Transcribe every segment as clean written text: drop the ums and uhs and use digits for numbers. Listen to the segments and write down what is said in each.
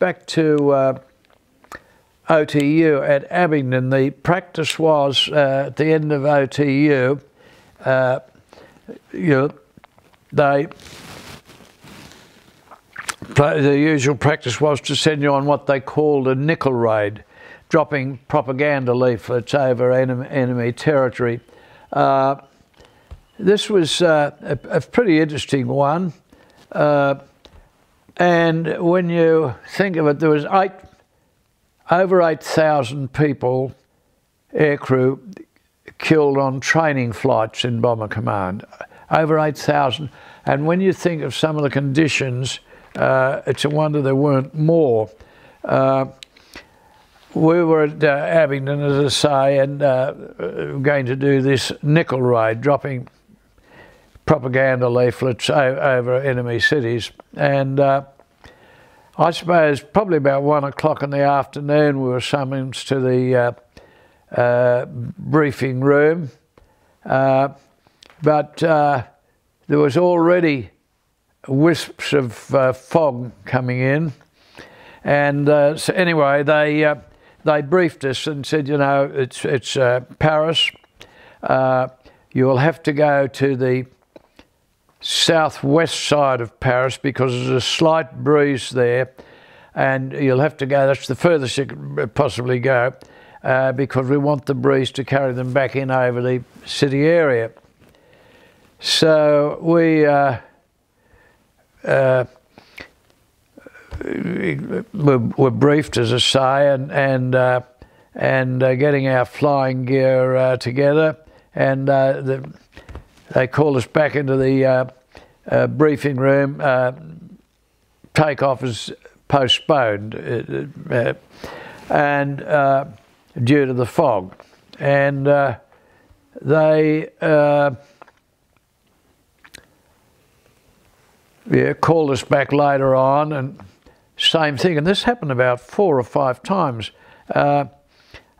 back to OTU at Abingdon. The practice was at the end of OTU, the usual practice was to send you on what they called a nickel raid, dropping propaganda leaflets over enemy territory. This was a pretty interesting one, and when you think of it, there was over 8,000 people, aircrew, killed on training flights in Bomber Command. Over 8,000, and when you think of some of the conditions, it's a wonder there weren't more. We were at Abingdon, as I say, and going to do this nickel raid, dropping propaganda leaflets over enemy cities. And I suppose probably about 1 o'clock in the afternoon we were summoned to the briefing room. But there was already wisps of fog coming in. And so anyway, they briefed us and said, you know, it's Paris. You'll have to go to the southwest side of Paris because there's a slight breeze there, and you'll have to go, that's the furthest you could possibly go, because we want the breeze to carry them back in over the city area. So we were briefed, as I say, and getting our flying gear together, and they called us back into the briefing room. Takeoff is postponed, and due to the fog, and they called us back later on, and same thing. And this happened about 4 or 5 times. You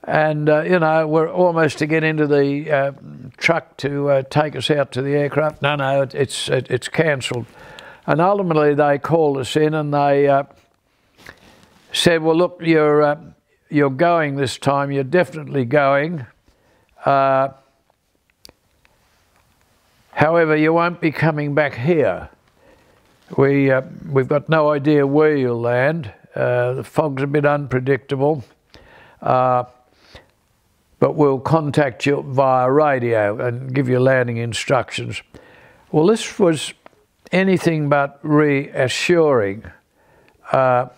know, we're almost to get into the truck to take us out to the aircraft. No, it's cancelled. And ultimately they called us in and they said, well, look, you're going this time. You're definitely going. However, you won't be coming back here. We've got no idea where you'll land. The fog's a bit unpredictable. But we'll contact you via radio and give you landing instructions. Well, this was anything but reassuring. You're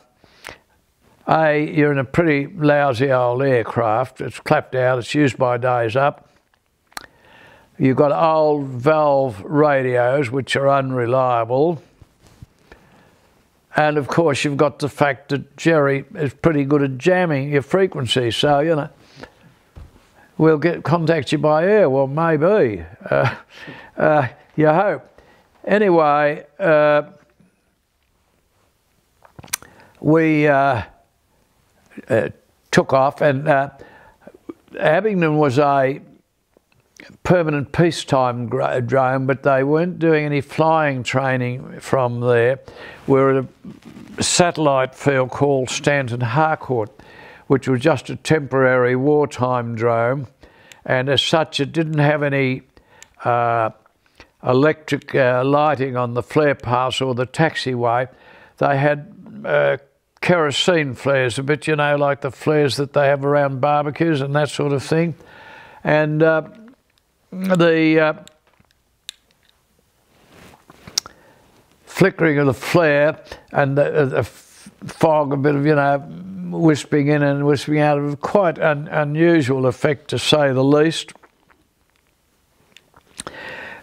in a pretty lousy old aircraft. It's clapped out, it's used by days up. You've got old valve radios, which are unreliable. And of course, you've got the fact that Jerry is pretty good at jamming your frequency. So, you know, we'll contact you by air. Well, maybe. You hope. Anyway, we took off, and Abingdon was a permanent peacetime drone, but they weren't doing any flying training from there. We're at a satellite field called Stanton Harcourt, which was just a temporary wartime drone, and as such it didn't have any electric lighting on the flare paths or the taxiway. They had kerosene flares, a bit, you know, like the flares that they have around barbecues and that sort of thing. And the flickering of the flare and the fog, a bit of, you know, wisping in and wisping out, of quite an unusual effect, to say the least.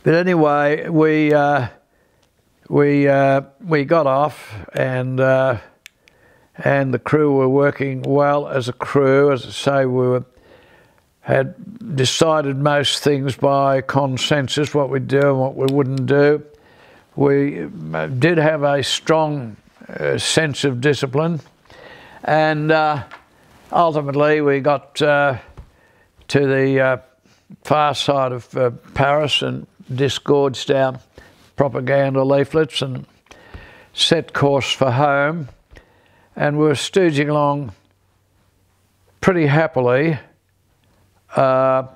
But anyway, we got off, and the crew were working well as a crew. As I say, had decided most things by consensus, what we'd do and what we wouldn't do. We did have a strong sense of discipline, and ultimately we got to the far side of Paris and disgorged our propaganda leaflets and set course for home. and we were stooging along pretty happily, and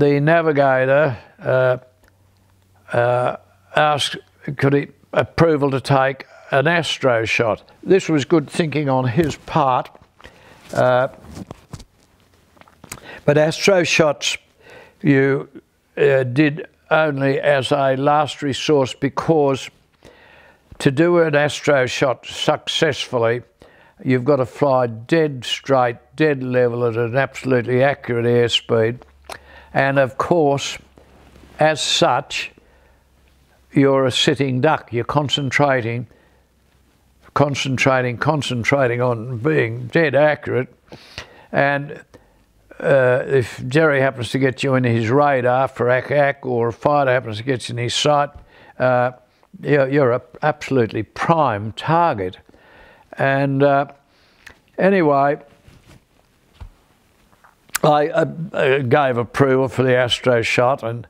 the navigator asked could he approval to take an astro shot. This was good thinking on his part, but astro shots you did only as a last resource, because to do an astro shot successfully, you've got to fly dead straight, dead level at an absolutely accurate airspeed. And of course, as such, you're a sitting duck. You're concentrating on being dead accurate. And if Jerry happens to get you in his radar for ack-ack, or a fighter happens to get you in his sight, you're an absolutely prime target. And anyway, I gave approval for the astro shot, and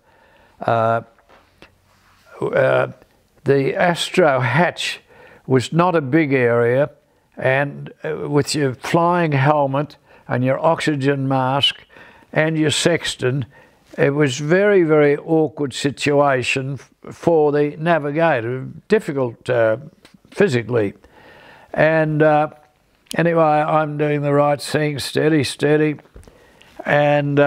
the astro hatch was not a big area, and with your flying helmet and your oxygen mask and your sextant, it was very, very awkward situation for the navigator, difficult physically. And anyway, I'm doing the right thing, steady, steady, and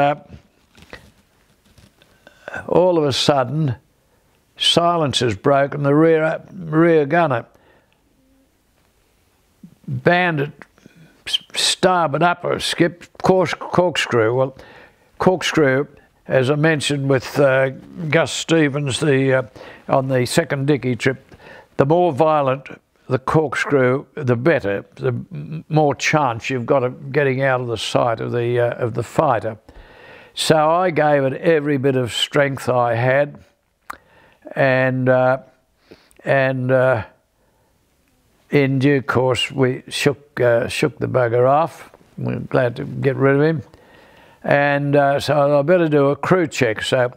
all of a sudden, silence is broken. The rear gunner, banded starboard upper, skip, corkscrew. Well, corkscrew, as I mentioned with Gus Stevens on the second Dickie trip, the more violent the corkscrew, the better, the more chance you've got of getting out of the sight of the fighter. So I gave it every bit of strength I had, and in due course we shook the bugger off. We were glad to get rid of him, and so I better do a crew check. So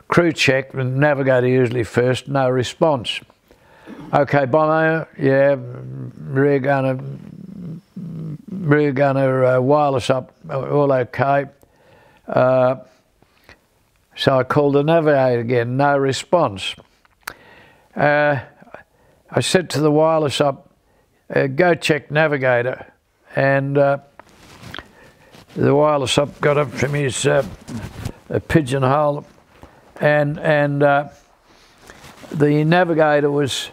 crew check, the navigator usually first, no response. Okay, bomber, yeah, rear gunner, wireless up, all okay. So I called the navigator again, no response. I said to the wireless up, go check navigator, and the wireless up got up from his pigeonhole, and the navigator was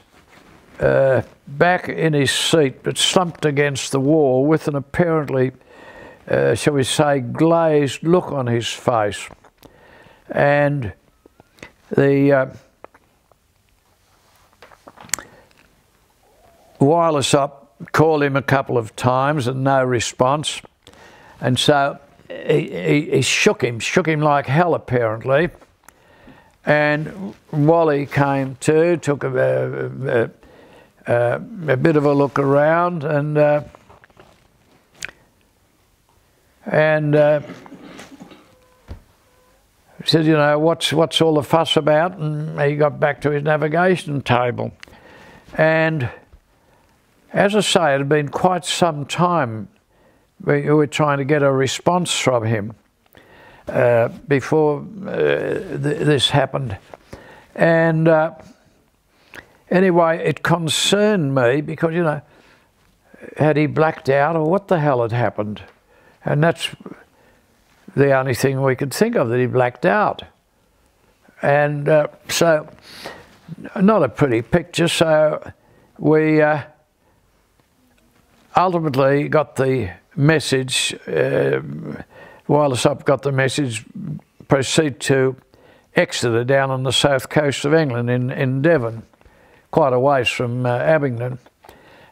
back in his seat, but slumped against the wall with an apparently, shall we say, glazed look on his face. And the wireless up called him a couple of times and no response, and so he shook him like hell apparently. And Wally came to, took a bit of a look around, and said, you know, what's all the fuss about? And he got back to his navigation table. And as I say, it had been quite some time we were trying to get a response from him before this happened. And anyway, it concerned me because, you know, had he blacked out or what the hell had happened? And that's the only thing we could think of, that he blacked out. And so, not a pretty picture. So we ultimately got the message, wireless up got the message, proceed to Exeter down on the south coast of England in Devon, quite a ways from Abingdon.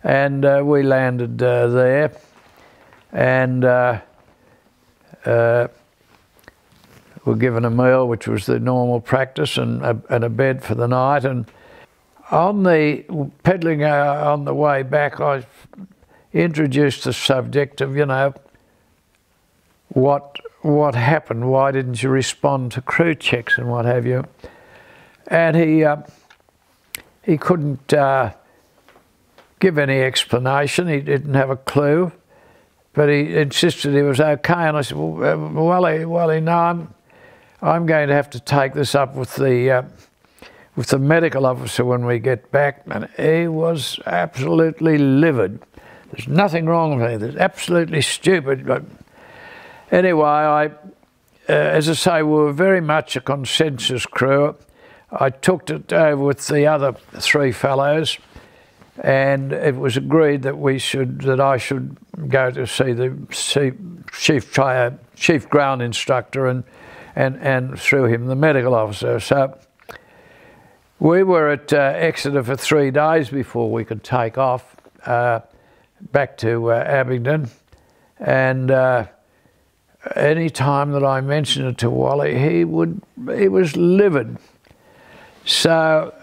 And we landed there, and were given a meal, which was the normal practice, and a bed for the night. And on the pedalling on the way back, I introduced the subject of, you know, what happened? Why didn't you respond to crew checks and what have you? And he couldn't give any explanation. He didn't have a clue, but he insisted he was okay. And I said, well, Wally, no, I'm going to have to take this up with the medical officer when we get back. And he was absolutely livid. There's nothing wrong with it. It's absolutely stupid. But anyway, as I say, we were very much a consensus crew. I took it over with the other 3 fellows, and it was agreed that I should go to see the chief ground instructor and through him the medical officer. So we were at Exeter for 3 days before we could take off back to Abingdon, and any time that I mentioned it to Wally, he was livid. So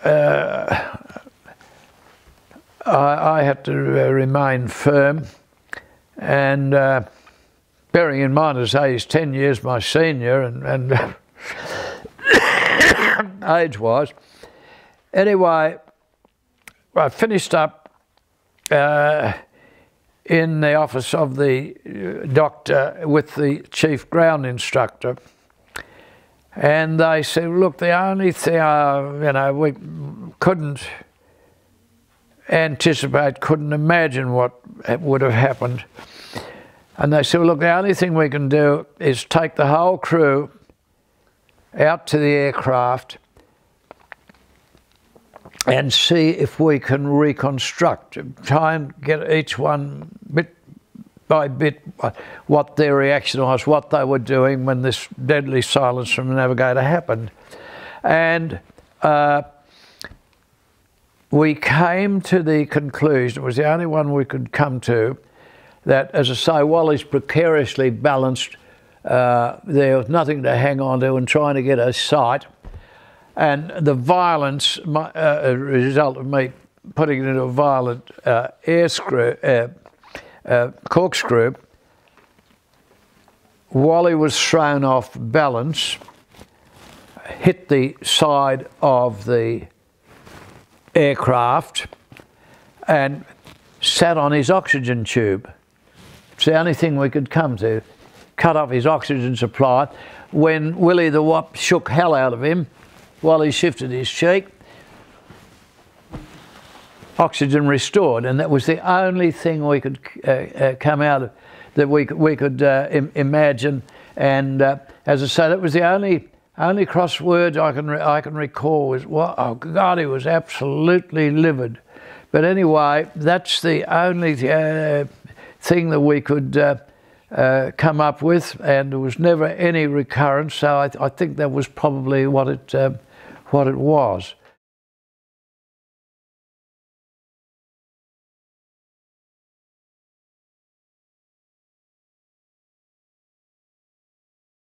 I had to remain firm, and bearing in mind, as I say, he's 10 years my senior, and age-wise. Anyway, I finished up in the office of the doctor with the chief ground instructor, and they said, look, the only thing we couldn't anticipate, couldn't imagine what would have happened. And they said, well, look, the only thing we can do is take the whole crew out to the aircraft and see if we can reconstruct, try and get each one bit by bit what their reaction was, what they were doing when this deadly silence from the navigator happened. And we came to the conclusion, it was the only one we could come to, that, as I say, Wally's precariously balanced, there was nothing to hang on to and trying to get a sight. And the violence, a result of me putting it into a violent corkscrew, Wally was thrown off balance, hit the side of the aircraft and sat on his oxygen tube. It's the only thing we could come to. Cut off his oxygen supply. When Willie the Wop shook hell out of him, while he shifted his cheek, oxygen restored, and that was the only thing we could come out of, that we could imagine. And as I say, that was the only cross words I can recall was, oh God, he was absolutely livid. But anyway, that's the only thing that we could come up with, and there was never any recurrence. So I think that was probably what it was.